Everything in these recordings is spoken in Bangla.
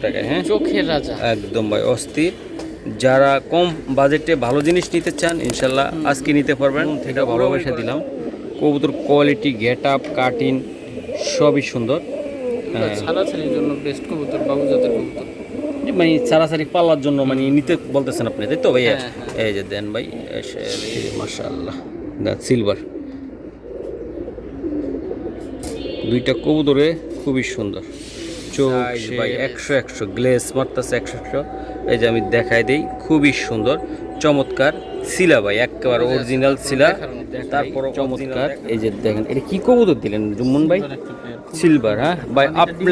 টাকায়। হ্যাঁ, চোখের রাজা একদম ভাই অস্থির। যারা কম বাজেটে ভালো জিনিস নিতে চান ইনশাল্লাহ আজকে নিতে পারবেন। এটা ভালোবাসা দিলাম। কবুতর কোয়ালিটি, গেট আপ, কাটিং সবই সুন্দর। ছাড়াছাড়ির জন্য বেস্ট কবুতর, বাবু জাতের কবুতর। মানে সারাসারি পাল্লার জন্য মানে নিতে বলতেছেন আপনি, তাই তো ভাইয়া? হ্যাঁ, হ্যাঁ। এই যে দেন ভাই, মাশাআল্লাহ, সিলভার দুইটা কবুতরে খুবই সুন্দর। চোখ ভাই 100 গ্লেস মারতেছে 100। এই যে আমি দেখাই দেই, খুবই সুন্দর চমৎকার সিলা ভাই, একেবারে অরিজিনাল সিলা। তারপর চমৎকার এই যে দেখেন, এটা কি কবুতর দিলেন জুম্মন ভাই? সিলভার। হ্যাঁ ভাই, আপনি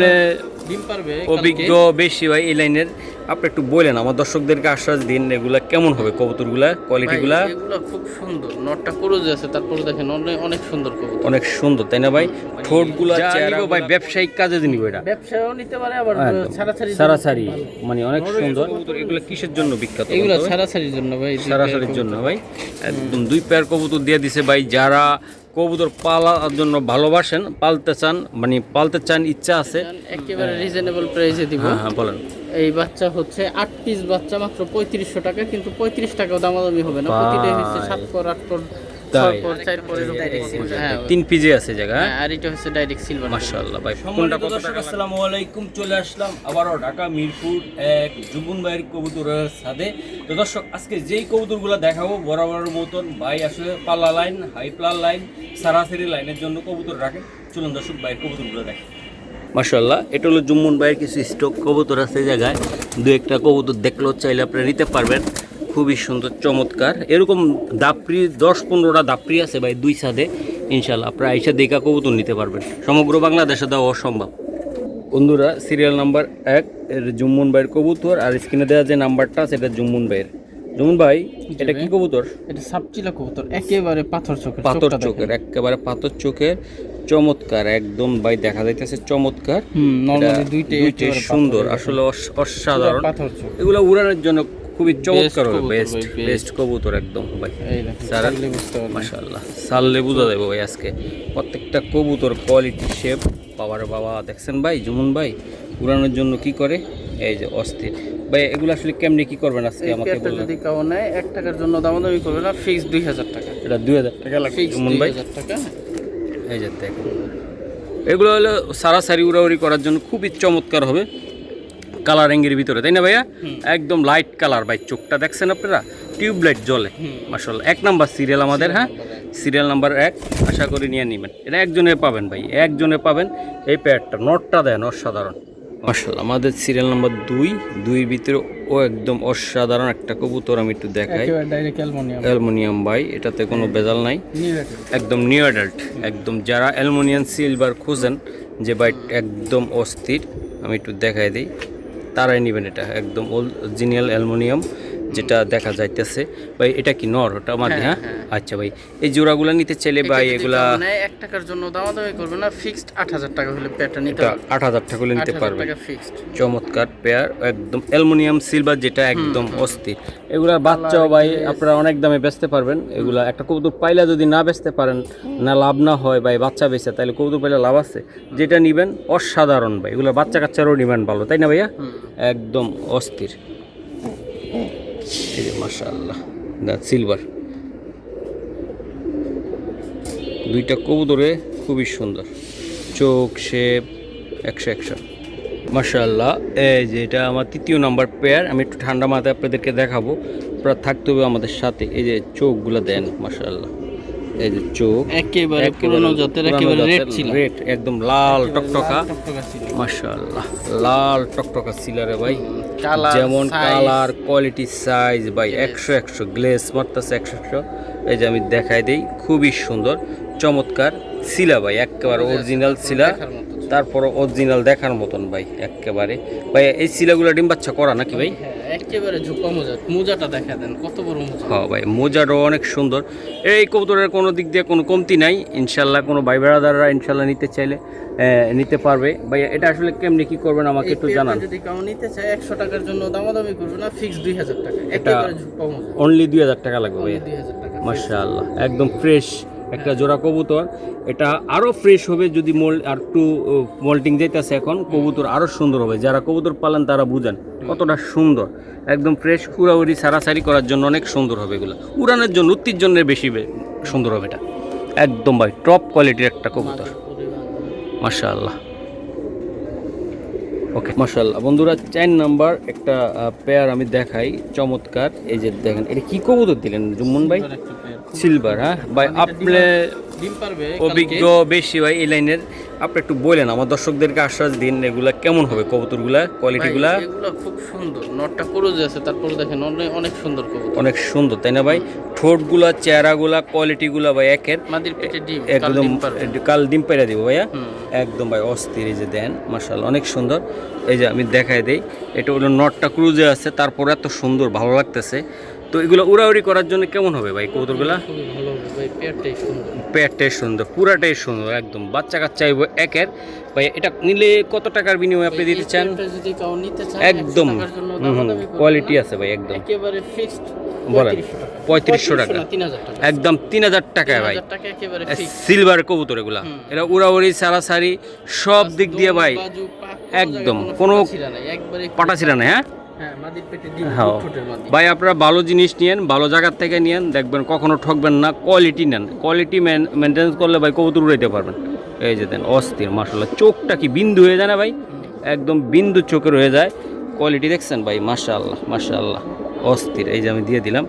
ডিম পারবে অভিজ্ঞ বেশি ভাই এই লাইনের, আপনি একটু বলেন আমার দর্শকদেরকে আশ্বাস দিন, এগুলা কেমন হবে কবুতরগুলা, কোয়ালিটিগুলা? এগুলো খুব সুন্দর, নটটা ক্রোজ আছে, তারপরে দেখেন অনেক সুন্দর কবুতর, অনেক সুন্দর তাই না ভাই? ঠোঁটগুলা চেহারা ভাই ব্যবসায়িক কাজে নিব, এটা ব্যবসায়ও নিতে পারে, আবার সারাসারি মানে অনেক সুন্দর কবুতর। এগুলো কিসের জন্য বিখ্যাত? এগুলো ছাড়াছাড়ির জন্য ভাই, সারাসারির জন্য ভাই। একদম 2 পেয়ার কবুতর দিয়ে দিছে ভাই। যারা কবুতর পালার জন্য ভালোবাসেন, পালতে চান, মানে পালতে চান, ইচ্ছা আছে, একেবারে রিজনেবল প্রাইসে দিব। হ্যাঁ বলেন। এই বাচ্চা হচ্ছে 8 পিস বাচ্চা, মাত্র 3500 টাকা, কিন্তু 35 টাকাও দামাদামি হবে না। প্রতিটাই হচ্ছে 7 পর 8 পর 6 পর 4 পর এরকম। হ্যাঁ, 3 পিজে আছে জায়গা। আর এটা হচ্ছে ডাইরেক্ট সিলভার। মাশাআল্লাহ ভাই, কোনটা কত টাকা? আসসালামু আলাইকুম, চলে আসলাম আবারও ঢাকা মিরপুর 1 জুবুন ভাইয়ের কবুতরের সাথে। তো দর্শক, আজকে যেই কবুতরগুলো দেখাবো বরাবরের মতন ভাই আসলে পাল্লা লাইন, হাই প্লার লাইন, সারাসারি লাইনের জন্য কবুতর রাখেন। চলুন দর্শক ভাইয়ের কবুতরগুলো দেখেন। মাশাআল্লাহ, এটা হলো জুম্মন ভাইয়ের কিছু স্টক কবুতর আছে জায়গায়। 2-1টা কবুতর দেখলেও চাইলে আপনারা নিতে পারবেন। খুবই সুন্দর চমৎকার, এরকম দাপড়ি 10-15টা দাপড়ি আছে ভাই 2 ছাদে। ইনশাল্লাহ আপনারা আইসা দেখা কবুতর নিতে পারবেন। সমগ্র বাংলাদেশে দেওয়া অসম্ভব। বন্ধুরা, সিরিয়াল নাম্বার 1 এর জুম্মন ভাইয়ের কবুতর, আর স্ক্রিনে দেওয়া যে নাম্বারটা সেটা জুম্মন ভাইয়ের। জুম্মন ভাই, এটা কি কবুতর? এটা সাপচিলা কবুতর, একেবারে পাথর চোখের, একেবারে পাথর চোখের, চমৎকার একদম ভাই, দেখা যাইতেছে চমৎকার। নরমালি দুইটাই সুন্দর, আসলে অসাধারণ। এগুলো উড়ানোর জন্য খুবই চমৎকার হবে, বেস্ট কবুতর একদম ভাই। মাশাআল্লাহ, সাললে বুঝা যাবে ভাই আজকে প্রত্যেকটা কবুতর কোয়ালিটি, শেপ, পাওয়ার। বাবা দেখছেন ভাই জুমুন ভাই উড়ানোর জন্য কি করে, এই যে অস্থির ভাই। এগুলো আসলে কেমনে কি করবেন আজকে আমাকে বলুন। যদি কাউ নেয় 1 টাকার জন্য দামাদামি করবে না, ফিক্স 2000 টাকা। এটা 2000 টাকা লাগবে জুমুন ভাই। 2000 টাকা। এই যে দেখুন, এগুলো হলো সারাসারি উড়াউড়ি করার জন্য খুবই চমৎকার হবে, কালারিংয়ের ভিতরে, তাই না ভাইয়া? একদম লাইট কালার ভাই। চোখটা দেখছেন আপনারা, টিউবলাইট জ্বলে। মাশাআল্লাহ, 1 নাম্বার সিরিয়াল আমাদের। হ্যাঁ, সিরিয়াল নাম্বার 1, আশা করি নিয়ে নেবেন। এটা একজনে পাবেন ভাই, একজনে পাবেন। এই পেয়ারটা, নটটা দেন অসাধারণ। মাশাআল্লাহ, আমাদের সিরিয়াল নাম্বার 2-2 ভিতরে ও একদম অসাধারণ একটা কবুতর। আমি একটু দেখাই, অ্যালুমিনিয়াম ভাই, এটাতে কোনো ভেজাল নাই, একদম নিউ অ্যাডাল্ট। একদম যারা অ্যালুমিনিয়াম সিলভার খুঁজেন যে ভাই একদম অস্থির, আমি একটু দেখাই দিই, তারাই নেবেন। এটা একদম অরিজিনাল অ্যালুমিনিয়াম যেটা দেখা যাইতেছে ভাই। এটা কি নর? ওটা আমাদের। হ্যাঁ, আচ্ছা ভাই, এই জোড়াগুলো নিতে চাইলে ভাই এগুলা 1 টাকার জন্য দামাদামি করবে না, ফিক্সড 8000 টাকা হলে পেয়ারটা নিতে পারবে। 8000 টাকা হলে নিতে পারবে, ফিক্সড। চমৎকার পেয়ার, একদম অ্যালুমিনিয়াম সিলভার, যেটা একদম অস্থির। এগুলা বাচ্চাও ভাই আপনারা অনেক দামে বেচতে পারবেন। এগুলা একটা কবুতর পাইলা যদি না বেচতে পারেন, না লাভ না হয় ভাই, বাচ্চা বেচে, তাহলে কবুতর পাইলে লাভ আছে। যেটা নিবেন অসাধারণ ভাই, এগুলো বাচ্চা কাচ্চারও ডিমান্ড ভালো, তাই না ভাইয়া? একদম অস্থির। এই যে মাশাআল্লাহ, সিলভার 2টা কবুতরে খুবই সুন্দর, চোখ, শেপ 100। মাশাআল্লাহ, এই যে এটা আমার 3য় নাম্বার পেয়ার। আমি একটু ঠান্ডা মাথায় আপনাদেরকে দেখাবো, আপনারা থাকতে হবে আমাদের সাথে। এই যে চোখগুলো দেন মাশাআল্লাহ, এই যে চোখ একেবারে পুরনো জাতের, একেবারে রেড ছিল, রেড একদম লাল টকটকা। মাশাআল্লাহ, লাল টকটকা সিলারে ভাই, যেমন কালার, কোয়ালিটি, সাইজ ভাই 100 গ্লেস মারতেছে 100। এই যে আমি দেখাই দেই, খুবই সুন্দর চমৎকার সিলা ভাই, একেবারে অরিজিনাল সিলা, তারপর অরিজিনাল দেখার মতন ভাই একেবারে। ভাই এই সিলাগুলো ডিম বাচ্চা করা নাকি ভাই? একেবারে ঝোপা মোজা, মোজাটা দেখা দেন কত বড় মোজা। হ্যাঁ ভাই, মোজাটাও অনেক সুন্দর। এই কবুতরের কোনো দিক দিয়ে কোনো কমতি নাই ইনশাল্লাহ। কোনো ভাই বেড়াদাররা ইনশাল্লাহ নিতে চাইলে নিতে পারবে। ভাই এটা আসলে কেমনি কি করবেন আমাকে একটু জানান। যদি কেউ নিতে চায় 100 টাকার জন্য দামাদামি করবে না, ফিক্স 2000 টাকা। একেবারে ঝোপা মোজা, অনলি 2000 টাকা লাগবে ভাই। 2000 টাকা। মাশাআল্লাহ, একদম ফ্রেশ একটা জোড়া কবুতর। এটা আরও ফ্রেশ হবে যদি আর একটু মল্টিং যাইতেছে এখন, কবুতর আরও সুন্দর হবে। যারা কবুতর পালেন তারা বুঝেন কতটা সুন্দর, একদম ফ্রেশ, উড়াউড়ি সারাসারি করার জন্য অনেক সুন্দর হবে এগুলো। উড়ানের জন্য, উত্তির জন্য বেশি সুন্দর হবে এটা। একদম ভাই টপ কোয়ালিটির একটা কবুতর, মাশাআল্লাহ। ওকে মাশাআল্লাহ বন্ধুরা, 4 নাম্বার একটা পেয়ার আমি দেখাই, চমৎকার। এই যে দেখেন, এটা কি কবুতর দিলেন জুম্মন ভাই? সিলভার। হ্যাঁ ভাই, আপনি অভিজ্ঞ বেশি ভাই এই লাইনের, আপনি একটু বলেন আমার দর্শকদেরকে আশ্বাস দিন, এগুলা কেমন হবে কবুতরগুলা, কোয়ালিটিগুলা? এগুলো খুব সুন্দর, নটটা ক্রুজ আছে, তারপর দেখেন অনেক সুন্দর কবুতর, অনেক সুন্দর তাই না ভাই? ঠোঁটগুলা, চেহারাগুলা, কোয়ালিটিগুলা ভাই একের, মাদির পেটে ডিম, একদম কাল ডিম পাইরা দিব ভাইয়া, একদম ভাই অস্থির। এই যে দেন মাশাআল্লাহ অনেক সুন্দর। এই যে আমি দেখাই দেই, এটা হলো নটটা ক্রুজে আছে, তারপর এত সুন্দর ভালো লাগতেছে। তো এগুলো উড়াউড়ি করার জন্য কেমন হবে ভাই কবুতরগুলা? খুবই ভালো হবে ভাই, পেটটাই সুন্দর, পেটটাই সুন্দর, পুরাটাই সুন্দর, একদম বাচ্চা কাচ্চা একের। ভাই এটা নিলে কত টাকার বিনিময়ে আপনি দিতে চান? যদি কেউ নিতে চান একদম কোয়ালিটি আছে ভাই, একদম একেবারে ফিক্সড বলেন 3500 টাকা, 3000 টাকা, একদম 3000 টাকায় ভাই। একেবারে সিলভার কবুতর এগুলা, এটা উড়াউড়ি সারাসারি সব দিক দিয়ে ভাই একদম কোনো পাটাছিরা নেই। হ্যাঁ ভাই, আপনারা ভালো জিনিস নিয়েন, ভালো জায়গার থেকে নিয়েন, দেখবেন কখনো ঠকবেন না। কোয়ালিটি নেন, কোয়ালিটি মেনটেন্স করলে ভাই কবুতর উড়াইতে পারবেন। এই যে দেন অস্থির মাশাআল্লাহ, চোখটা কি বিন্দু হয়ে যায় না ভাই, একদম বিন্দু চোখের হয়ে যায়। কোয়ালিটি দেখছেন ভাই, মাশাআল্লাহ মাশাআল্লাহ অস্থির। এই যে আমি দিয়ে দিলাম।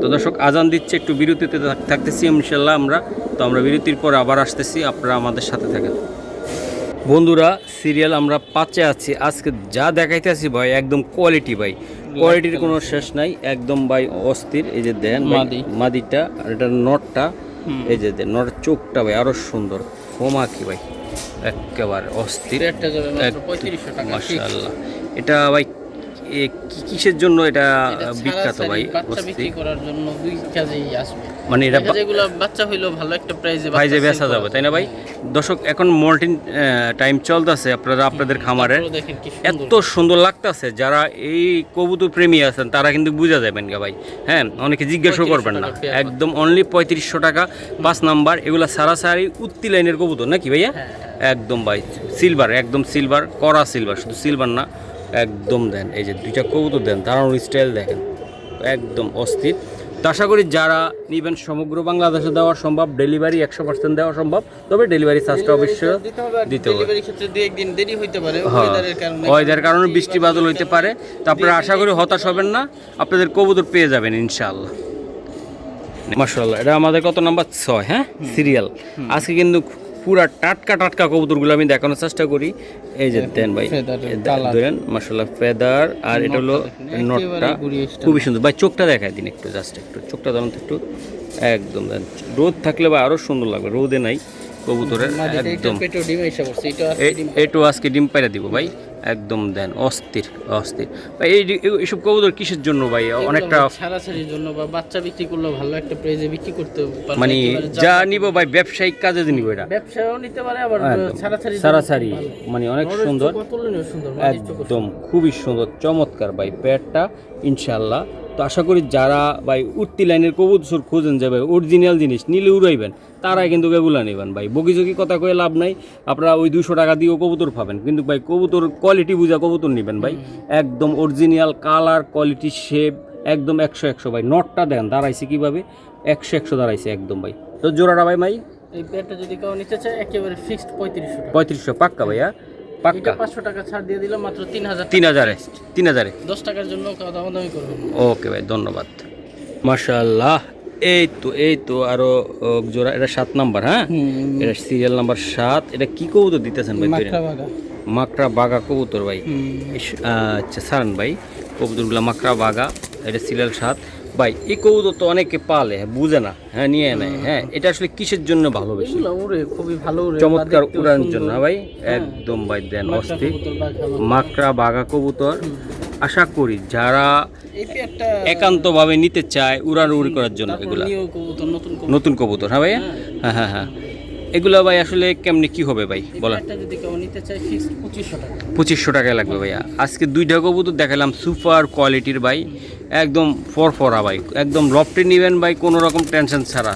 তো দর্শক আজান দিচ্ছে, একটু বিরতিতে থাকতেছি ইনশাল্লাহ আমরা। তো আমরা বিরতির পর আবার আসতেছি, আপনারা আমাদের সাথে থাকেন। বন্ধুরা সিরিয়াল আমরা 5-এ আছি। আজকে যা দেখাইতেছি ভাই একদম কোয়ালিটি ভাই, কোয়ালিটির কোনো শেষ নাই, একদম ভাই অস্থির। এই যে দেন মাদিটা, আর এটা নটটা, এই যে দেন নটের চোখটা ভাই আরো সুন্দর, হোমাকি ভাই একেবারে অস্থির। মাশাআল্লাহ, এটা ভাই কিসের জন্য এটা বিখ্যাত ভাই? বাচ্চা বিক্রি করার জন্য দুই কাজেই আসবে, মানে এটা যেগুলো বাচ্চা হইলো ভালো একটা প্রাইজে বেচা যাবে তাই না ভাই? দর্শক এখন মল্টিং টাইম চলতেছে, আপনারা আপনাদের খামারে এত সুন্দর লাগতেছে। যারা এই কবুতর প্রেমী আছেন তারা কিন্তু বুঝা যাবেন গা ভাই। হ্যাঁ, অনেকে জিজ্ঞাসা করবেন না, একদম অনলি 3500 টাকা 5 নাম্বার। এগুলা সারাসারি উত্তি লাইনের কবুতর নাকি ভাইয়া? একদম ভাই সিলভার, একদম সিলভার, কড়া সিলভার, শুধু সিলভার না, একদম দেন। এই যে দুইটা কবুতর দেন, দারুণ স্টাইল দেখেন, একদম অস্থির। তো আশা করি যারা নেবেন সমগ্র বাংলাদেশে দেওয়া সম্ভব, ডেলিভারি 100% দেওয়া সম্ভব, তবে ডেলিভারি চার্জটা অবশ্যই দিতে হবে। ডেলিভারি ক্ষেত্রে 2-1 দিন দেরি হইতে পারে, ওয়েদারের কারণে বৃষ্টি বাদল হইতে পারে। তো আপনারা আশা করি হতাশ হবেন না, আপনাদের কবুতর পেয়ে যাবেন ইনশাআল্লাহ। মাশাআল্লাহ, এটা আমাদের কত নাম্বার 6? হ্যাঁ সিরিয়াল। আজকে কিন্তু পুরা টাটকা টাটকা কবুতরগুলো আমি দেখানোর চেষ্টা করি। এই যে দেন ভাই, ধরেন মাশাআল্লাহ ফেদার, আর এটা হলো নটটা খুবই সুন্দর ভাই। চোখটা দেখায় দিন একটু, জাস্ট একটু চোখটা ধরুন একটু, একদম দেন। রোদ থাকলে ভাই আরো সুন্দর লাগবে, রোদে নাই কবুতরের, একদম এটু আজকে ডিম পাইরা দিব ভাই, একদম দেন অস্থির অস্থির ভাই। এইসব কবুতর কিসের জন্য ভাই? অনেকটা ছাড়াছাড়ির জন্য বা বাচ্চা বিক্রি করলে ভালো একটা প্রাইজে বিক্রি করতে পারবে, মানে যা নিব ভাই ব্যবসায়িক কাজে নিব, এটা ব্যবসায়ও নিতে পারে, আবার ছাড়াছাড়ি মানে অনেক সুন্দর, একদম খুবই সুন্দর চমৎকার ভাই পেটটা ইনশাআল্লাহ। তো আশা করি যারা ভাই উঠতি লাইনের কবুতর খোঁজেন যে ভাই অরিজিনাল জিনিস নিলে উড়াইবেন, তারাই কিন্তু এগুলা নেবেন ভাই। বগিচকি কথা কয়ে লাভ নাই, আপনারা ওই 200 টাকা দিয়েও কবুতর পাবেন, কিন্তু ভাই কবুতর কোয়ালিটি বুঝা কবুতর নেবেন ভাই, একদম অরিজিনাল কালার কোয়ালিটি শেপ একদম 100 ভাই। নটটা দেন দাঁড়াইছে কিভাবে, 100 দাঁড়াইছে একদম ভাই। তো জোড়াটা ভাই এই পেয়ারটা যদি কেউ নিতে চায় একেবারে ফিক্সড 3500 পাক্কা ভাইয়া, পাক্কা 500 টাকা ছাড় দিয়ে দিলাম মাত্র 3000 10 টাকার জন্য দামাদামি করবেন। ওকে ভাই, ধন্যবাদ। মাশাআল্লাহ, এই তো আরো জোড়া, এটা 7 নাম্বার। হ্যাঁ, এটা সিরিয়াল নাম্বার 7। এটা কি কবুতর দিতেছেন ভাই? মাকড়া বাগা কবুতর ভাই। আচ্ছা সারান ভাই, কবুতরগুলো মাকড়া বাগা, এটা সিরিয়াল 7 ভাই। এই কবুতর তো অনেকে পালে বুঝে না, হ্যাঁ নিয়ে নেয়। হ্যাঁ, এটা আসলে কিসের জন্য ভালো? বেশি খুবই ভালো, চমৎকার উড়ানোর জন্য ভাই, একদম ভাই দেন অস্থির মাকড়া বাগা কবুতর। আশা করি যারা একান্তভাবে নিতে চায় উড়াউড়ি করার জন্য, এগুলা নতুন কবুতর। হ্যাঁ ভাইয়া, হ্যাঁ হ্যাঁ এগুলা ভাই আসলে কেমনি কি হবে ভাই বলেন? 2500 টাকায় লাগবে ভাইয়া। আজকে 2টা কবুতর দেখালাম সুপার কোয়ালিটির ভাই, একদম ফরফরা ভাই, একদম লফটে নেবেন ভাই কোনো রকম টেনশন ছাড়া।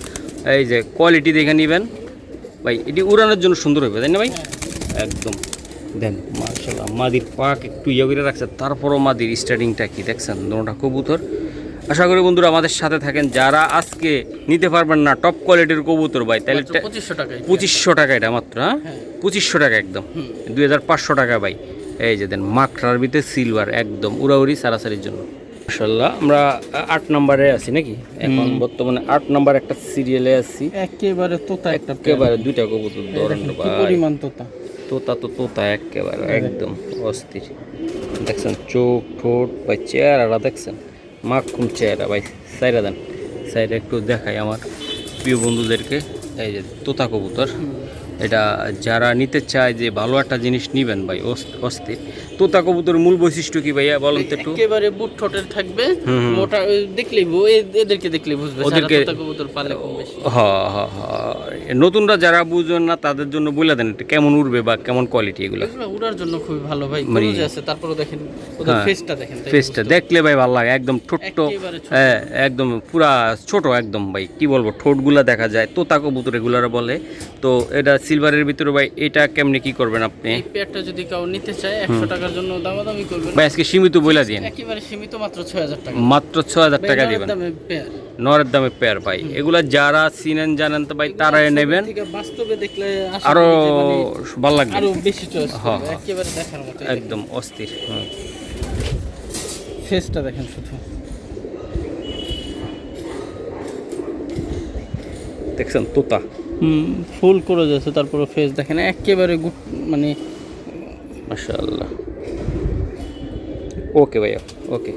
এই যে কোয়ালিটি দেখে নেবেন ভাই, এটি উড়ানোর জন্য সুন্দর হবে তাই না ভাই? একদম দেন মাশাআল্লাহ, মাদির পাক একটু ইয়ে করে রাখছে, তারপরও মাদির স্টার্টিংটা কি দেখছেন, দুটোটা কবুতর। আশা করি বন্ধুরা আমাদের সাথে থাকেন, যারা আজকে নিতে পারবেন না টপ কোয়ালিটির কবুতর ভাই, তাহলে 2500 টাকা। 2500 টাকা এটা মাত্র, হ্যাঁ 2500 টাকা একদম, 2500 টাকা ভাই। এই যে দেন মাকড়ার ভিতরে সিলভার, একদম উড়াউড়ি সারাসারির জন্য মাশাআল্লাহ। আমরা 8 নম্বরে আছি নাকি এখন বর্তমানে, 8 নম্বর একটা সিরিয়ালে আছি। একেবারে তোতা একটা একেবারে দুইটা কবুতর ধরেন কি পরিমাণ তোতা, তোতা তো তোতা একেবারে একদম অস্থির। দেখছেন চোখ ঠোঁট ভাই, চেহারাটা দেখছেন মাখুম চেহারা ভাই। সাইরা দেন, সাইরা একটু দেখাই আমার প্রিয় বন্ধুদেরকে। এই যে তোতা কবুতর, এটা যারা নিতে চায় যে ভালো একটা জিনিস নিবেন ভাই অস্থির। তোতা কবুতর মূল বৈশিষ্ট্য কি ভাইয়া বলেন তো একটু? একেবারে বুট ঠোঁটের থাকবে, মোটা, দেখলেই এদেরকে দেখলেই বুঝবে ওদেরকে তোতা কবুতর পালে কম বেশি। হ্যাঁ হ্যাঁ হ্যাঁ, নতুনরা যারা বুঝবেন না তাদের জন্য বলে দেন এটা কেমন উড়বে বা কেমন কোয়ালিটি এগুলো। এগুলো উড়ার জন্য খুবই ভালো ভাই, মানে ক্রুজ আছে, তারপরে দেখেন ওদের ফেসটা দেখেন, ফেসটা দেখলে ভাই ভালো লাগে, একদম ছোট্ট, একেবারে ছোট। হ্যাঁ একদম পুরা ছোট একদম ভাই, কি বলবো ঠোঁটগুলা দেখা যায়, তোতা কবুতর এগুলার বলে। তো এটা সিলভারের ভিতরে ভাই, এটা কেমনে কি করবেন আপনি? এই পেয়ারটা যদি কেউ নিতে চায় 100 টাকার জন্য দামাদামি করবেন ভাই, আজকে সীমিত বইলা দিন, একেবারে সীমিত, মাত্র 6000 টাকা, মাত্র 6000 টাকা দিবেন দামে পেয়ার, নরের দামে পেয়ার ভাই। এগুলা যারা চিনেন জানেন তো ভাই তারাই নেবেন, ঠিক আছে, বাস্তবে দেখলে আশা আরো করি যে মানে ভালো লাগবে, আরো বেশি চয়েস হ্যাঁ, করবে, হ্যাঁ। একেবারে দেখার মতো। একদম অস্থির। ফেসটা দেখেন শুধু, দেখছেন তোতা ফুল করে যাচ্ছে, তারপরে ফেস দেখেন একেবারে মানে মাশাআল্লাহ। ওকে ভাইয়া, ওকে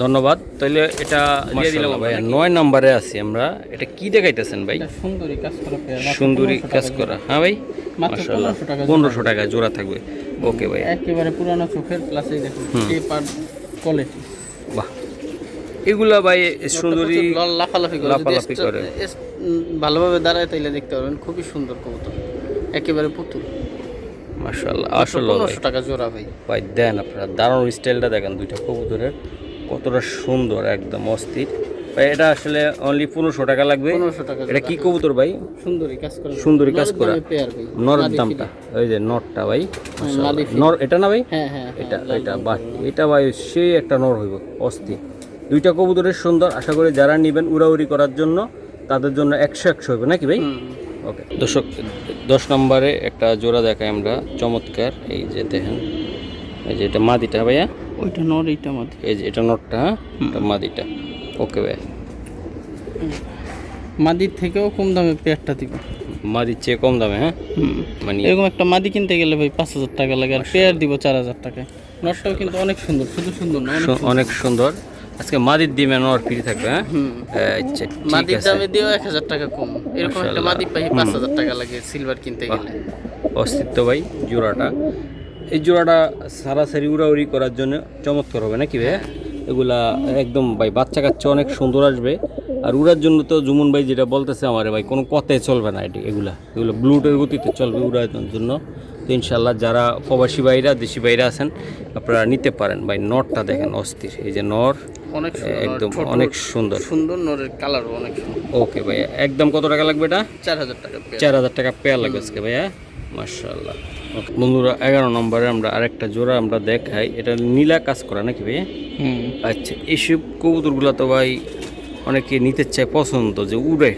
ধন্যবাদ। তাহলে এটা দিয়ে দিলাম ভাইয়া। 9 নম্বরে আছি আমরা। এটা কি দেখাইতেছেন ভাই? এটা সুন্দরী কাজ করা পেয়ার, সুন্দরী কাজ করা, হ্যাঁ ভাই মাত্র মাশাআল্লাহ, 1500 টাকা 1500 টাকা জোড়া থাকবে। ওকে ভাই, একেবারে পুরানো চোখের, প্লাস এই দেখুন টেপার কোয়ালিটি, বাহ এগুলা ভাই সুন্দরী লাফালাফি করে, লাফালাফি করে। ভালোভাবে দাঁড়ায় তাইলে দেখতে পারবেন, খুবই সুন্দর কবুতর, একেবারে পুতুল। মাশাআল্লাহ, আসলে 1500 টাকা জোড়া ভাই। ভাই দেন আপনারা, দারুণ স্টাইলটা দেখেন দুইটা কবুতরের, কতটা সুন্দর একদম অস্থির ভাই। এটা আসলে অনলি 1500 টাকা লাগবে। 1500 টাকা এটা কি কবুতর ভাই? সুন্দরী কাজ করা, সুন্দরী কাজ করা পেয়ার ভাই, নরের দামটা, ওই যে নরটা ভাই মাশাআল্লাহ। মাদি নর এটা না ভাই? হ্যাঁ হ্যাঁ, এটা বাহ, এটা ভাই সেই একটা নর হইব অস্থির। দুইটা কবুতরের সুন্দর, আশা করি যারা নেবেন উড়াউড়ি করার জন্য তাদের জন্য 100 হবে নাকি ভাই? ওকে দর্শক, 10 নম্বরে একটা জোড়া দেখাই আমরা, চমৎকার। এই যে দেখেন, এই যে এটা মাদিটা ভাইয়া, ওইটা নর, এইটা মাদি, এই যে এটা নটটা, হ্যাঁ এটা মাদিটা। ওকে ভাই, মাদির থেকেও কম দামে পেয়ারটা দিব, মাদির চেয়ে কম দামে, হ্যাঁ মানে এরকম একটা মাদি কিনতে গেলে ভাই 5000 টাকা লাগে, আর পেয়ার দিব 4000 টাকায়। নটটাও কিন্তু অনেক সুন্দর, শুধু সুন্দর না, অনেক সুন্দর। আজকে মাদির দিমে নর ফ্রি থাকবে, হ্যাঁ আচ্ছা ঠিক মাদির আছে। দামে দিও 1000 টাকা কম, এরকম একটা মাদি পাই 5000 টাকা লাগে সিলভার কিনতে গেলে। অস্তিত্ব ভাই জোড়াটা, এই জোড়াটা সারাসারি উড়াউড়ি করার জন্য চমৎকার হবে নাকি ভাই? এগুলা একদম ভাই বাচ্চা কাচ্চা অনেক সুন্দর আসবে। আর উড়ার জন্য তো জুমন ভাই যেটা বলতেছে আমারে ভাই, কোনো কথাই চলবে না, এগুলো ব্লুটের গতিতে চলবে উড়ার জন্য। তো ইনশাল্লাহ যারা প্রবাসী ভাইরা দেশি ভাইরা আছেন আপনারা নিতে পারেন ভাই। নরটা দেখেন অস্থির, এই যে নর অনেক একদম অনেক সুন্দর সুন্দর, নরের কালারও অনেক সুন্দর। ওকে ভাইয়া, একদম কত টাকা লাগবে এটা? 4000 টাকা পেয়ার। 4000 টাকা পেয়ার লাগবে আজকে ভাইয়া, মাশাআল্লাহ। বন্ধুরা 11 নম্বরে আমরা আরেকটা জোড়া আমরা দেখাই, এটা নীলা কাজ করা নাকি ভাইয়া? আচ্ছা, এইসব কবুতরগুলো তো ভাই অনেকে নিতে চায়, পছন্দ যে উড়ে,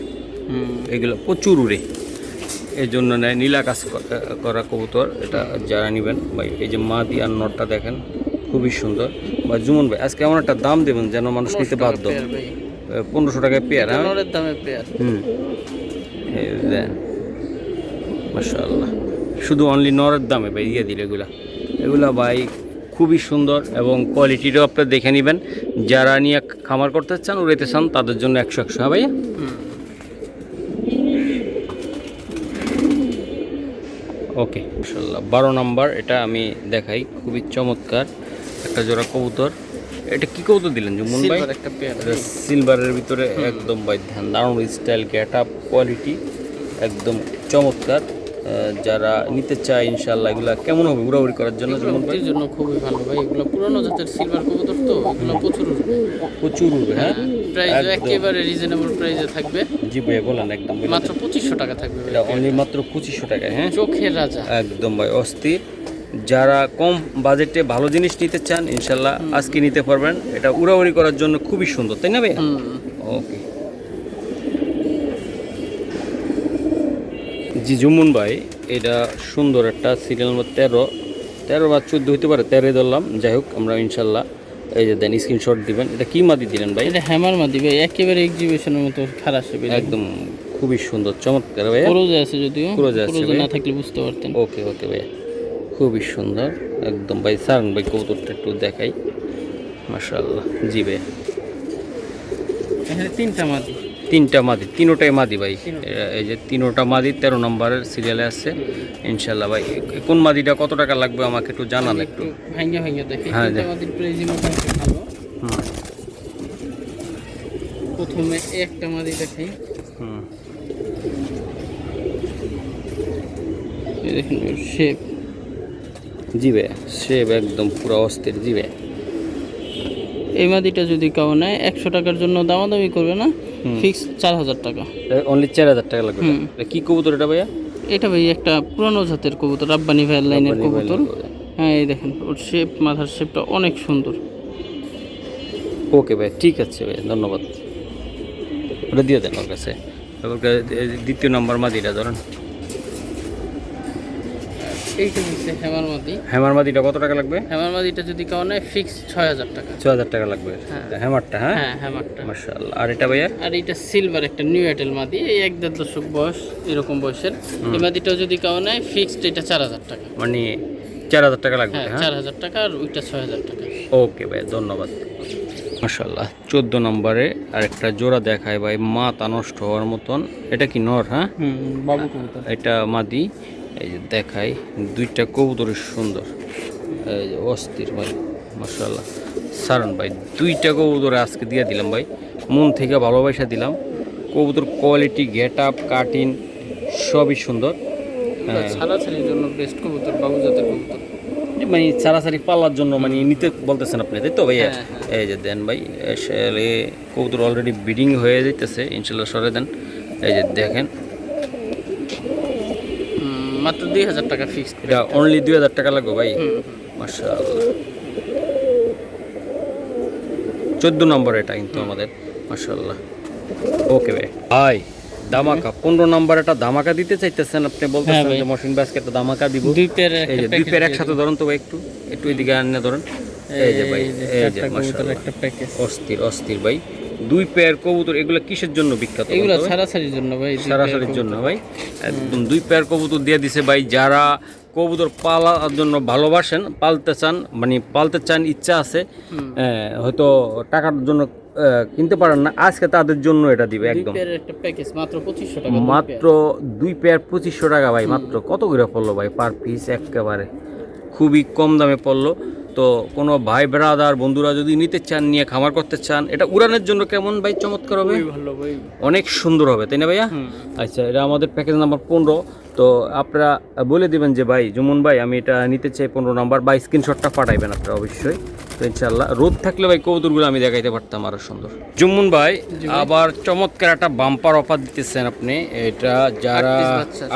এগুলো প্রচুর উড়ে, এই জন্য নেয় নীলা কাজ করা কবুতর। এটা যারা নেবেন ভাই, এই যে মাদি আর নটটা দেখেন খুবই সুন্দর। বা জুমন ভাই আজকে এমন একটা দাম দেবেন যেন মানুষ নিতে বাধ্য। 1500 টাকায় পেয়ার, হ্যাঁ নরের দামে পেয়ার। মাশাআল্লাহ, শুধু অনলি নরের দামে ভাই দিয়ে দিল এগুলা ভাই খুবই সুন্দর, এবং কোয়ালিটিটাও আপনারা দেখে নেবেন। যারা নিয়ে খামার করতে চান, উড়াইতে চান, তাদের জন্য 100 হ্যাঁ ভাইয়া। ওকে মাশাআল্লাহ, 12 নম্বর এটা আমি দেখাই, খুবই চমৎকার একটা জোড়া কবুতর। এটা কি কবুতর দিলেন জুমন ভাই? একটা পেয়ার, সিলভারের ভিতরে একদম ভাই দারুণ স্টাইল, গেট আপ, কোয়ালিটি একদম চমৎকার। যারা নিতে চায় ইনশাল্লাহ এগুলা কেমন হবে উড়াউড়ি করার জন্য? এগুলো উড়তির জন্য খুবই ভালো ভাই। এগুলো পুরনো জাতের সিলভার কবুতর তো, এগুলো প্রচুর উড়বে। প্রচুর উড়বে, হ্যাঁ। প্রাইস একেবারে রিজনেবল প্রাইসে থাকবে। জি ভাই বলেন, একদম বলেন। মাত্র 2500 টাকা থাকবে ভাই। এটা অনলি মাত্র 2500 টাকায়, হ্যাঁ। চোখের রাজা একদম ভাই অস্থির। যারা কম বাজেটে ভালো জিনিস নিতে চান ইনশাল্লাহ আজকে নিতে পারবেন। এটা উড়াউড়ি করার জন্য খুবই সুন্দর, তাই না ভাই? ওকে জি জুমুন ভাই, এটা সুন্দর একটা সিরিয়াল নম্বর 13 বা 14 হতে পারে, 13 ধরলাম। যাই হোক আমরা ইনশাল্লাহ এই যে দেন স্ক্রিনশট দিবেন। এটা কি মাদি দিলেন ভাই? এটা হ্যামার মাদি ভাই, একেবারে এক্সিবিশনের মতো খারাপ হবে। একদম খুবই সুন্দর, চমৎকার ভাই। ক্রোজে আছে যদিও, ক্রোজে আছে ক্রোজে ভাই। না থাকলে বুঝতে পারতেন। ওকে ওকে ভাই, খুবই সুন্দর একদম ভাই। সারন ভাই কবুতরটা একটু দেখাই, মাশাআল্লাহ। জি ভাই, এখানে 3টা মাদি, 3টা মাদি, 3টাই মাদি ভাই। এই যে 3টা মাদি 13 নম্বরের সিরিয়ালে আছে ইনশাল্লাহ ভাই। কোন মাদিটা কত টাকা লাগবে আমাকে একটু জানান একটু। ভাঙ্গা ভাঙ্গা দেখি। হ্যাঁ, 3টা মাদির প্রাইস মোটামুটি ভালো। হুম প্রথমে একটা মাদি দেখাই। হুম এই দেখুন শেপ। জি ভাই, শেপ একদম পুরো অস্থির। জি ভাই, এই মাদিটা যদি কাউ নেয় 100 টাকার জন্য দামাদামি করবে না, ফিক্স 4000 টাকা। অনলি 4000 টাকা লাগবে। এটা কি কবুতর এটা ভাইয়া? এটা ভাই একটা পুরানো জাতের কবুতর, রাব্বানি ভাইয়ের লাইনের কবুতর। হ্যাঁ এই দেখেন ওর শেপ, মাথার শেপটা অনেক সুন্দর। ওকে ভাই, ঠিক আছে ভাই, ধন্যবাদ। ওটা দিয়ে দেন ওর কাছে। তারপর দ্বিতীয় নম্বর মাদিটা ধরেন। এইটা হচ্ছে হেমার মাদি। হেমার মাদিটা কত টাকা লাগবে? হেমার মাদিটা যদি কাউ নেয় ফিক্স 6000 টাকা। 6000 টাকা লাগবে হেমারটা, হ্যাঁ। হ্যাঁ হেমারটা। মাশাআল্লাহ। আর এটা ভাইয়া? আর এটা সিলভার একটা নিউ এয়ারটেল মাদি, এই 1.5 দশক বয়স এরকম বয়সের। এই মাদিটাও যদি কাউ নেয় ফিক্সড এটা 4000 টাকা। মানে 4000 টাকা লাগবে, হ্যাঁ হ্যাঁ। 4000 টাকা, আর ওইটা 6000 টাকা। ওকে ভাই, ধন্যবাদ। মাশাআল্লাহ। 14 নম্বরে আরেকটা জোড়া দেখায় ভাই, মাথা নষ্ট হওয়ার মতন। এটা কি নর? হ্যাঁ বাবু কবুতর। এটা মাদি। এই যে দেখাই, 2টা কবুতর সুন্দর, এই যে অস্থির ভাই, মাশাআল্লাহ। সারন ভাই 2টা কবুতর আজকে দিয়ে দিলাম ভাই, মন থেকে ভালোবাসা দিলাম। কবুতর কোয়ালিটি, গেট আপ, কাটিং সবই সুন্দর। ছাড়াছাড়ির জন্য বেস্ট কবুতর, বাবু জাতের কবুতর। মানে সারাসারি পালার জন্য মানে নিতে বলতেছেন আপনি, তাই তো ভাইয়া? এই যে দেন ভাই, আসলে কবুতর অলরেডি ব্রিডিং হয়ে যাইতেছে ইনশাল্লাহ, সরে দেন। এই যে দেখেন, মাত্র 2000 টাকা ফিক্স। এটা অনলি 2000 টাকা লাগবে ভাই। মাশাআল্লাহ। 14 নম্বর এটা কিন্তু আমাদের, মাশাআল্লাহ। ওকে ভাই, ভাই ধামাকা 15 নম্বর একটা ধামাকা দিতে চাইতেছেন আপনি, বলতেছেন যে মশিন বাসকে একটা ধামাকা দিব। দুই পেয়ার, এই যে 2 পেয়ার একসাথে ধরুন তো ভাই, একটু একটু এদিকে আনে ধরুন। এই যে ভাই, এই যে মাশাআল্লাহ, একটা প্যাকেজ অস্থির অস্থির ভাই। 2 পেয়ার কবুতর, এগুলো কিসের জন্য বিখ্যাত? এগুলো ছাড়াছাড়ির জন্য ভাই, ছাড়াছাড়ির জন্য ভাই। একদম 2 পেয়ার কবুতর দিয়ে দিছে ভাই। যারা কবুতর পালার জন্য ভালোবাসেন, পালতে চান, মানে পালতে চান, ইচ্ছা আছে, হয়তো টাকার জন্য কিনতে পারেন না, আজকে তাদের জন্য এটা দিবে একদম। একটা প্যাকেজ মাত্র 2500 টাকা। মাত্র 2 পেয়ার 2500 টাকা ভাই। মাত্র কত করে পড়লো ভাই পার পিস? একেবারে খুবই কম দামে পড়লো। তো কোনো ভাই ব্রাদার বন্ধুরা যদি নিতে চান, নিয়ে খামার করতে চান, এটা উড়ানের জন্য কেমন ভাই চমৎকার হবে, ভালো ভাই, অনেক সুন্দর হবে, তাই না ভাইয়া? আচ্ছা, এটা আমাদের প্যাকেজ নাম্বার 15। তো আপনারা বলে দিবেন যে ভাই জুমন ভাই আমি এটা নিতে চাই 15 নাম্বার, বা স্ক্রিনশটটা পাঠাইবেন আপনারা অবশ্যই। তো ইনশাল্লাহ রোদ থাকলে ভাই কবুতরগুলো আমি দেখাইতে পারতাম আরো সুন্দর। জুমন ভাই আবার চমৎকার একটা বাম্পার অফার দিতেছেন আপনি। এটা যারা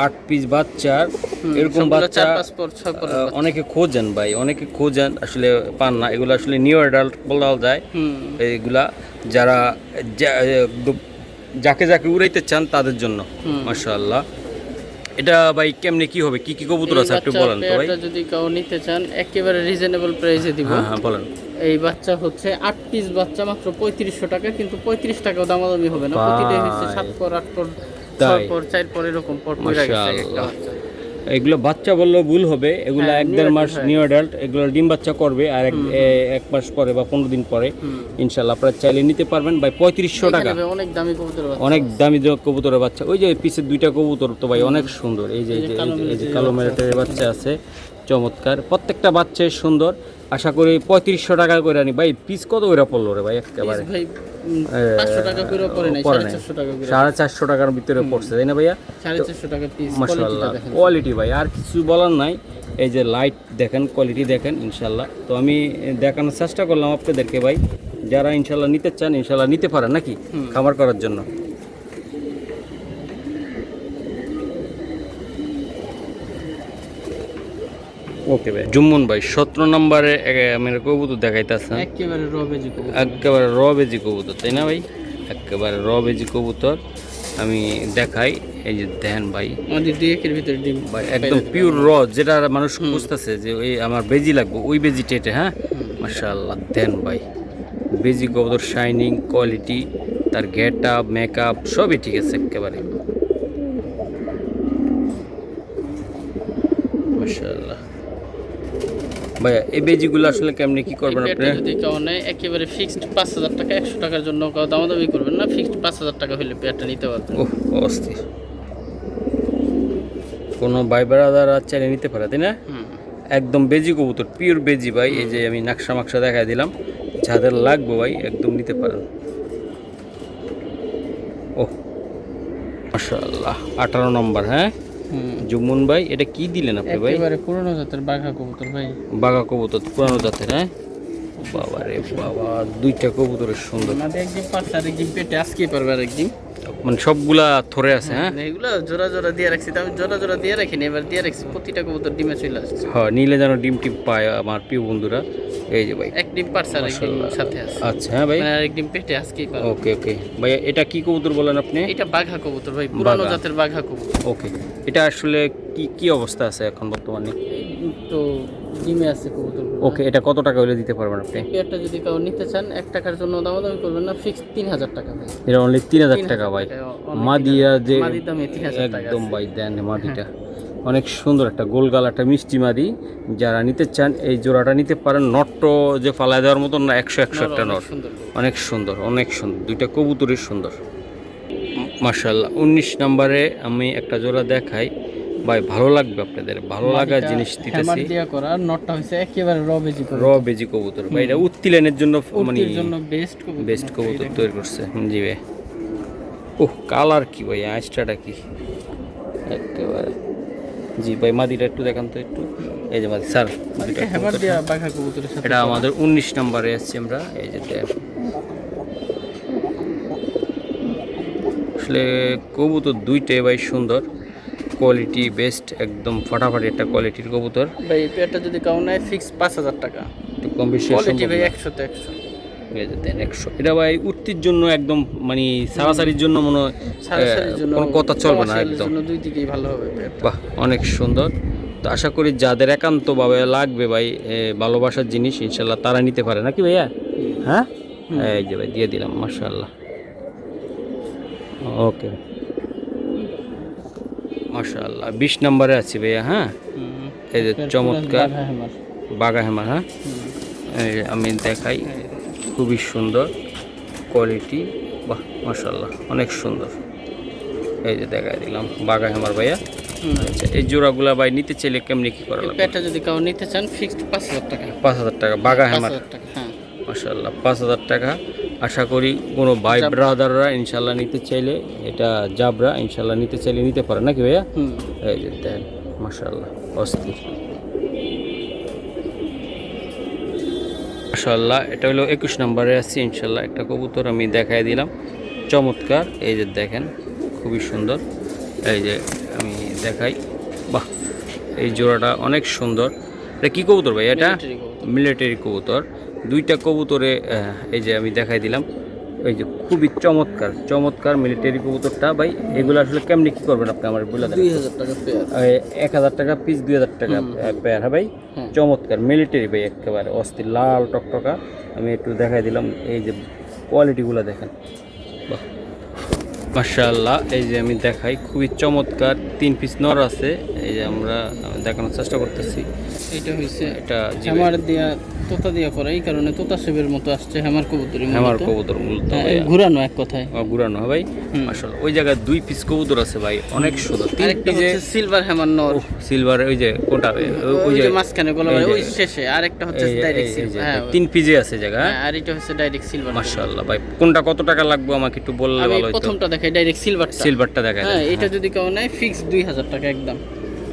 8 পিস বাচ্চার, এরকম বাচ্চা অনেকে খোঁজেন ভাই, অনেকে খোঁজেন, আসলে পান না। এগুলো আসলে নিউ অ্যাডাল্ট বলা যায়। এইগুলা যারা যাকে যাকে উড়াইতে চান তাদের জন্য, মাশাআল্লাহ। এটা ভাই কেমনে কি হবে, কি কি কবুতর আছে একটু বলেন তো ভাই। যদি কেউ নিতে চান একেবারে রিজনেবল প্রাইসে দিব। হ্যাঁ বলেন। এই বাচ্চা হচ্ছে 8 পিস বাচ্চা, মাত্র 3500 টাকা, কিন্তু 35 টাকাও দামাদামি হবে না। প্রতিটাই হচ্ছে 7 পর 8 পর 6 পর 4 পর এরকম পর পড়ে গেছে একটা বাচ্চা। এগুলো বাচ্চা বললেও ভুল হবে, এগুলো 1-1.5 মাস নিউ অ্যাডাল্ট। এগুলো ডিম বাচ্চা করবে আর 1 মাস পরে বা 15 দিন পরে ইনশাল্লাহ আপনারা চাইলে নিতে পারবেন ভাই। 3500 টাকা, অনেক দামি কবুতর, অনেক দামি কবুতরের বাচ্চা। ওই যে পিছের 2টা কবুতর তো ভাই অনেক সুন্দর। এই যে কালো মেরেটের বাচ্চা আছে, চমৎকার। প্রত্যেকটা বাচ্চাই সুন্দর। আশা করি 3500 টাকা করে আনি ভাই। পিস কত করে পড়লো রে ভাই একেবারে? ভাই 500 টাকা করে পড়ে নাই, 450 টাকা করে, 450 টাকার ভিতরে পড়ছে তাই না ভাইয়া? 450 টাকা পিস। মাশাআল্লাহ কোয়ালিটি ভাই, আর কিছু বলার নাই। এই যে লাইট দেখেন, কোয়ালিটি দেখেন ইনশাল্লাহ। তো আমি দেখানোর চেষ্টা করলাম আপনাদেরকে ভাই, যারা ইনশাল্লাহ নিতে চান ইনশাল্লাহ নিতে পারেন নাকি খামার করার জন্য। ওকে ভাই, জুম্মন ভাই 17 নম্বরে আমার কবুতর দেখাইতেছে, একেবারে র বেজি কবুতর, একেবারে র বেজি কবুতর তাই না ভাই? একেবারে র বেজি কবুতর আমি দেখাই। এই যে দেখেন ভাই, আমাদের 2 একের ভিতরে ডিম ভাই একদম পিওর র, যেটা মানুষ বুঝতেছে যে ওই আমার বেজি লাগবে ওই বেজি টেটে। হ্যাঁ মাশাআল্লাহ দেন ভাই, বেজি কবুতর শাইনিং কোয়ালিটি, তার গেট আপ মেকআপ সবই ঠিক আছে একেবারে মাশাআল্লাহ। ভাইয়া এই বেজিগুলো আসলে কেমনে কি করবেন আপনি? যদি কেউ নেয় একেবারে ফিক্সড 5000 টাকা, 100 টাকার জন্য কেউ দামাদামি করবেন না, ফিক্সড 5000 টাকা হলে পেয়ারটা নিতে পারবেন। ওহ অস্থির, কোনো ভাই ব্রাদার চাইলে নিতে পারে তাই না? একদম বেজি কবুতর, পিওর বেজি ভাই। এই যে আমি নকশা মাকশা দেখাই দিলাম, যাদের লাগবে ভাই একদম নিতে পারেন। ওহ মাশাআল্লাহ 18 নম্বর। হ্যাঁ জুমুন ভাই, এটা কি দিলেন আপনি ভাই? একেবারে পুরনো জাতের বাঘা কবুতর ভাই, বাঘা কবুতর পুরানো জাতের। হ্যাঁ বাবা রে বাবা, দুইটা কবুতরের সুন্দর, আমাদের একদিন পাঁচটা একদিন পেটে আজকে পারবে আর একদিন, মানে সবগুলা থরে আছে। হ্যাঁ এগুলো জোড়া জোড়া দিয়ে রাখছি, আমি জোড়া জোড়া দিয়ে রাখিনি, এবার দিয়ে রাখছি, প্রতিটা কবুতর ডিমে চলে আসছে। হ্যাঁ নিলে যেন ডিম টিম পায় আমার প্রিয় বন্ধুরা। এই যে ভাই এক ডিম পারছে আর একদিন সাথে আছে। আচ্ছা হ্যাঁ ভাই, মানে আর একদিন পেটে আজকেই পারবে। ওকে ওকে ভাই, এটা কি কবুতর বলেন আপনি? এটা বাঘা কবুতর ভাই, পুরানো বাঘা। জাতের বাঘা কবুতর। ওকে, এটা আসলে কি কি অবস্থা আছে এখন বর্তমানে? তো ডিমে আছে কবুতর। ওকে, এটা কত টাকা হলে দিতে পারবেন আপনি? পেয়ারটা যদি কেউ নিতে চান 1 টাকার জন্য দামাদামি করবেন না, ফিক্সড 3000 টাকা ভাই। এটা অনলি 3000 টাকা ভাই। মাদিয়া যে মাদির দামে 3000 টাকা একদম ভাই দেন মাদিটা অনেক সুন্দর, একটা গোলগাল একটা মিষ্টি মাদি। যারা নিতে চান এই জোড়াটা নিতে পারেন। নট্ট যে ফালায় দেওয়ার মতন না, 100 একটা নট, অনেক সুন্দর অনেক সুন্দর, দুইটা কবুতরই সুন্দর মাশাআল্লাহ। 19 নম্বরে আমি একটা জোড়া দেখাই ভাই, ভালো লাগবে আপনাদের, ভালো লাগা জিনিস দিতেছি। হ্যামার দিয়া করা, নটটা হইছে একেবারে র বেজি কবুতর, র বেজি কবুতর ভাই। এটা উত্তিলেনের জন্য মানে এর জন্য বেস্ট কবুতর তৈরি করছে। জি ভাই। ওহ কালার কি ভাই, আইসটাটা কি একেবারে। জি ভাই মাদিটা একটু দেখান তো একটু। এই যে মাদি স্যার, মাদিটা হ্যামার দিয়া বাঘা কবুতরের সাথে এটা আমাদের 19 নম্বরে আসছে আমরা। এই যে আসলে কবুতর দুইটাই ভাই সুন্দর, কোয়ালিটি বেস্ট, একদম ফাটাফাটি একটা কোয়ালিটির কবুতর ভাই। এই পেয়ারটা যদি কাউ নেয় ফিক্স 5000 টাকা, একটু কম বেশি কোয়ালিটি ভাই 100 তে 100। এই যে দেন 100, এটা ভাই উত্তির জন্য একদম মানে সারাসারির জন্য মনে হয় সারাসারির জন্য কোনো কথা চলবে না, commercial একদম জন্য দুই দিকেই ভালো হবে পেয়ারটা। বাহ অনেক সুন্দর। তো আশা করি যাদের একান্তভাবে লাগবে ভাই ভালোবাসার জিনিস ইনশাল্লাহ তারা নিতে পারে নাকি ভাইয়া? হ্যাঁ এই যে ভাই দিয়ে দিলাম মাশাআল্লাহ। ওকে মাশাআল্লাহ 20 নম্বরে আছি ভাইয়া। হ্যাঁ এই যে চমৎকার বাঘা হেমার। হ্যাঁ এই যে আমি দেখাই, খুবই সুন্দর কোয়ালিটি, বাহ মাশাআল্লাহ অনেক সুন্দর। এই যে দেখাই দিলাম বাঘা হেমার ভাইয়া। আচ্ছা এই জোড়াগুলা ভাই নিতে চাইলে কেমনি কি করা লাগবে? পেয়ারটা যদি কাউ নিতে চান ফিক্সড 5000 টাকা। 5000 টাকা বাঘা হেমার। 5000 টাকা হ্যাঁ মাশাআল্লাহ 5000 টাকা। আশা করি কোনো ভাই ব্রাদাররা ইনশাল্লাহ নিতে চাইলে, এটা জাবরা ইনশাল্লাহ নিতে চাইলে নিতে পারে নাকি ভাইয়া? এই যে দেন মাশাআল্লাহ অস্থির মাশাআল্লাহ। এটা হলো 21 নম্বরে আছে ইনশাল্লাহ। একটা কবুতর আমি দেখাই দিলাম, চমৎকার। এই যে দেখেন খুবই সুন্দর। এই যে আমি দেখাই, বাহ এই জোড়াটা অনেক সুন্দর। এটা কি কবুতর ভাই? এটা মিলিটারি কবুতর। দুইটা কবুতরে এই যে আমি দেখাই দিলাম, এই যে খুবই চমৎকার চমৎকার মিলিটারি কবুতরটা ভাই। এগুলো আসলে কেমনি কি করবেন আপনি আমার বলে দেন? 2000 টাকা পেয়ার, 1000 টাকা পিস, 2000 টাকা পেয়ার। হ্যাঁ ভাই চমৎকার মিলিটারি ভাই, একেবারে অস্থির লাল টকটকা। আমি একটু দেখাই দিলাম, এই যে কোয়ালিটিগুলো দেখেন, বাহ মাশাআল্লাহ, এই যে আমি দেখাই, খুবই চমৎকার 3 পিস নর আছে। এই যে আমরা দেখানোর চেষ্টা করতেছি। এটা হইছে এটা হ্যামার দিয়া তোতা দিয়া করা, এই কারণে তোতা শেপের মতো আসছে হ্যামার কবুতরি। হ্যামার কবুতর মূলত ঘুরানো এক কথায়, ঘুরানো হয় ভাই। মাশাআল্লাহ, ওই জায়গায় 2 পিস কবুতর আছে ভাই, অনেক সুন্দর। 3 পিসে সিলভার হ্যামার নর, সিলভার, ওই যে কোটা ওই যে মাঝখানে গলাবাড়ি ওই শেষে, আরেকটা হচ্ছে ডাইরেক্ট সিলভার। হ্যাঁ 3 পিসে আছে জায়গা। আর এটা হচ্ছে ডাইরেক্ট সিলভার। মাশাআল্লাহ ভাই, কোনটা কত টাকা লাগবে আমাকে একটু বললে ভালো হতো। প্রথমটা দেখাই ডাইরেক্ট সিলভারটা। সিলভারটা দেখাই। হ্যাঁ এটা যদি কেউ নেয় ফিক্স 2000 টাকা একদম।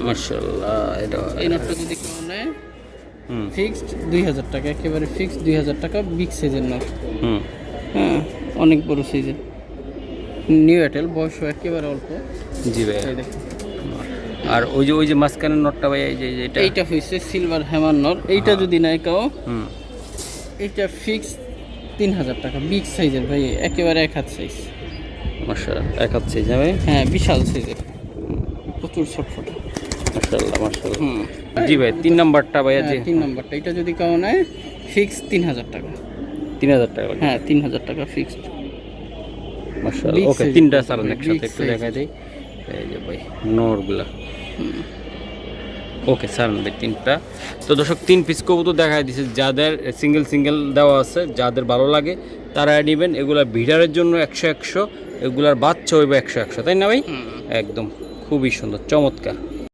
মাশাআল্লাহ, এটা এই নটটা যদি কেউ নেয় ফিক্সড 2000 টাকা, একেবারে ফিক্সড 2000 টাকা। বিগ সাইজের নট, হ্যাঁ অনেক বড় সাইজের নিউ এটেল, বয়স একেবারে অল্প। জি ভাই। আর ওই যে মাঝখানের নটটা ভাই, এই যে এইটা হইছে সিলভার হ্যামার নট। এইটা যদি নেয় কেউ, এইটা ফিক্স 3000 টাকা। বিগ সাইজের ভাই, একেবারে এক হাত সাইজ। মাশাআল্লাহ, এক হাত সাইজ ভাই। হ্যাঁ বিশাল সাইজের, প্রচুর ছটফটা। মাশাআল্লাহ মাশাআল্লাহ। জি ভাই, 3 নাম্বারটা ভাই আছে। 3 নাম্বারটা, এটা যদি কেউ নেয় ফিক্স 3000 টাকা। 3000 টাকা? হ্যাঁ 3000 টাকা ফিক্সড। মাশাআল্লাহ। ওকে, তিনটা সারান একসাথে একটু দেখাই দেই। এই যে ভাই নরগুলা। ওকে সারান ভাই তিনটা। তো দর্শক 3 পিস কবুতর দেখাই দিছে, যাদের সিঙ্গেল দেওয়া আছে, যাদের ভালো লাগে তারা নেবেন। এগুলা ভিডারের জন্য 100, এগুলার বাচ্চা হইবে 100, তাই না ভাই? একদম খুবই সুন্দর, চমৎকার।